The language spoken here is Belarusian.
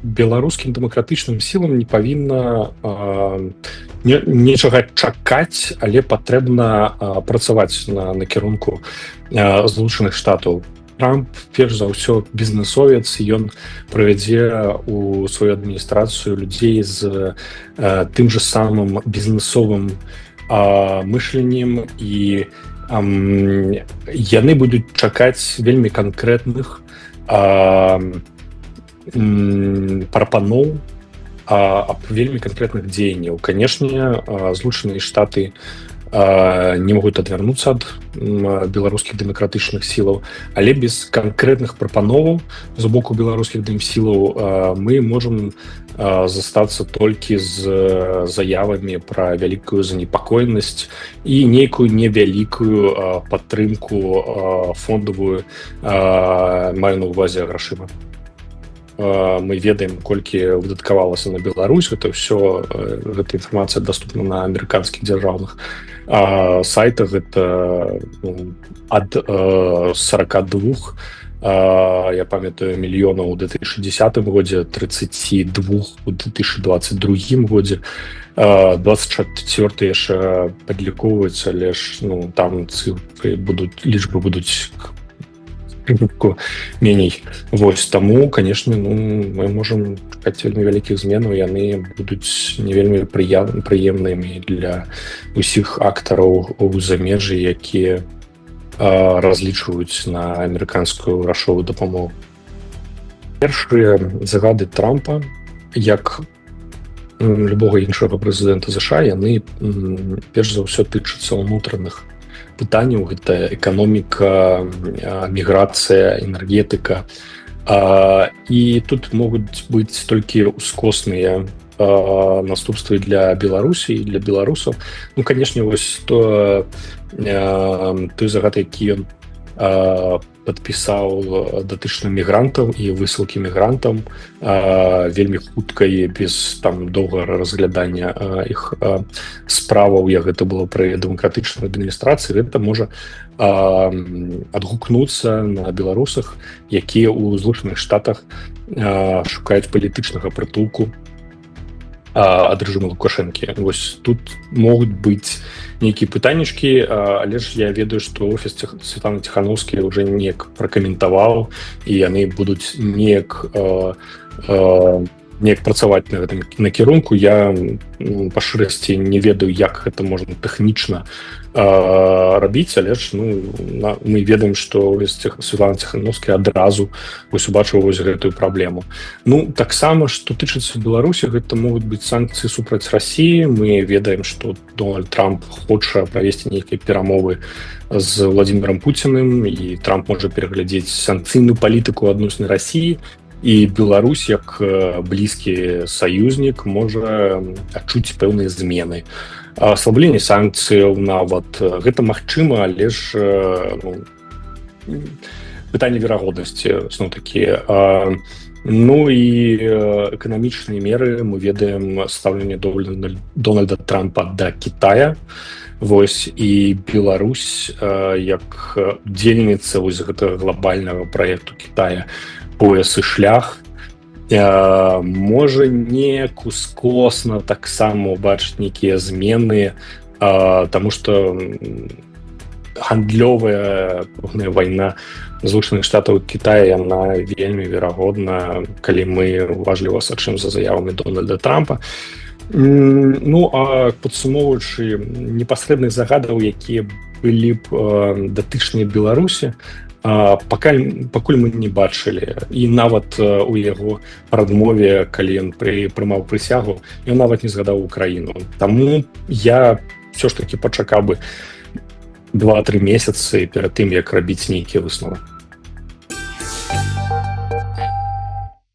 беларускім дэмакратычным сілам не павінна нечага чакаць, але патрэбна працаваць на накірунку Злучаных Штатаў. Трамп, перш за ўсё, бізнесовец, ён правядзе у сваю адміністрацыю людзей з тым же самым бізнесовым мышленнем, і яны будуць чакаць вельмі канкрэтных прапаноў аб вельмі канкрэтных дзеянняў. Канешне, Злучаныя Штаты не могуць адвярнуцца ад беларускіх дэмакратычных сілаў, але без канкрэтных прапановаў з боку беларускіх дэмсілаў мы можам застацца толькі з заявамі пра вялікую занепакоенасць і нейкую невялікую падтрымку фондавую, маю на ўвазе грашыма. Мы ведаем, колькі выдаткавалася на Беларусь, гэта ўсё, гэта інфармацыя даступна на амерыканскіх дзяржаўных сайтах, гэта ад 42, я памятаю, мільёнаў у 2010 годзе, 32 у 2022 годзе, 24 яшчэ падлікоўваюцца, але ж там цифры будуць, лічбы будуць меней. Вось таму, канешне, мы можам чакаць вельмі вялікіх зменаў, яны будуць не вельмі прыемнымі для ўсіх актараў у замежжы, якія разлічваюць на амерыканскую грашовую дапамогу. Першыя загады Трампа, як любога іншага прэзідэнта США, яны перш за ўсё тычацца ўнутраных пытанняў. Гэта эканоміка, міграцыя, энергетыка. І тут могуць быць толькі ускосныя наступствы для Беларусі і для беларусаў. Канешне, вось той загад, які ён падпісаў датычна мігрантаў і высылкі мігрантам вельмі хутка і без там доўгага разглядання іх справаў, як гэта было пры дэмакратычнай адміністрацыі, гэта можа адгукнуцца на беларусах, якія ў Злучаных Штатах шукаюць палітычнага прытулку ад рэжыму Лукашэнкі. Вось тут могуць быць нейкія пытаннічкі, але ж я ведаю, што офіс Святланы Ціхановскай уже неяк пракаментаваў, і яны будуць неяк працаваць на гэтым накірунку. Я па шчырасці не ведаю, як гэта можна тэхнічна рабіць, але ж мы ведаем, што Святлана Ціхановская адразу убачыла вось гэтую праблему. Таксама, што тычыцца Беларусі, гэта могуць быць санкцыі супраць Расіі. Мы ведаем, што Дональд Трамп хоча правесці нейкія перамовы з Владзімірам Пуціным, і Трамп можа пераглядзець санкцыйную палітыку адносна Расіі, і Беларусь, як блізкі саюзнік, можа адчуць пэўныя змены. Аслабленне санкцыяў нават, гэта магчыма, але ж пытанне верагоднасці зноў-такі. І эканамічныя меры, мы ведаем стаўленне Дональда Трампа да Кітая. Вось, і Беларусь, як удзельніца вось гэтага глобальнага праекту Кітая «Пояс і шлях», можа неяк ускосна таксама убачыць нейкія змены, таму што гандлёвая вайна Злучаных Штатаў і Кітая, яна вельмі верагодна, калі мы уважліва сачым за заявамі Дональда Трампа. Падсумоўваючы непасрэдных загадаў, якія былі б датычныя Беларусі, пакуль мы не бачылі. І нават у яго прадмове, калі ён прымаў прысягу, ён нават не згадаў Украіну. Таму я ўсё ж такі пачакаў бы 2-3 месяцы перад тым, як рабіць нейкія высновы.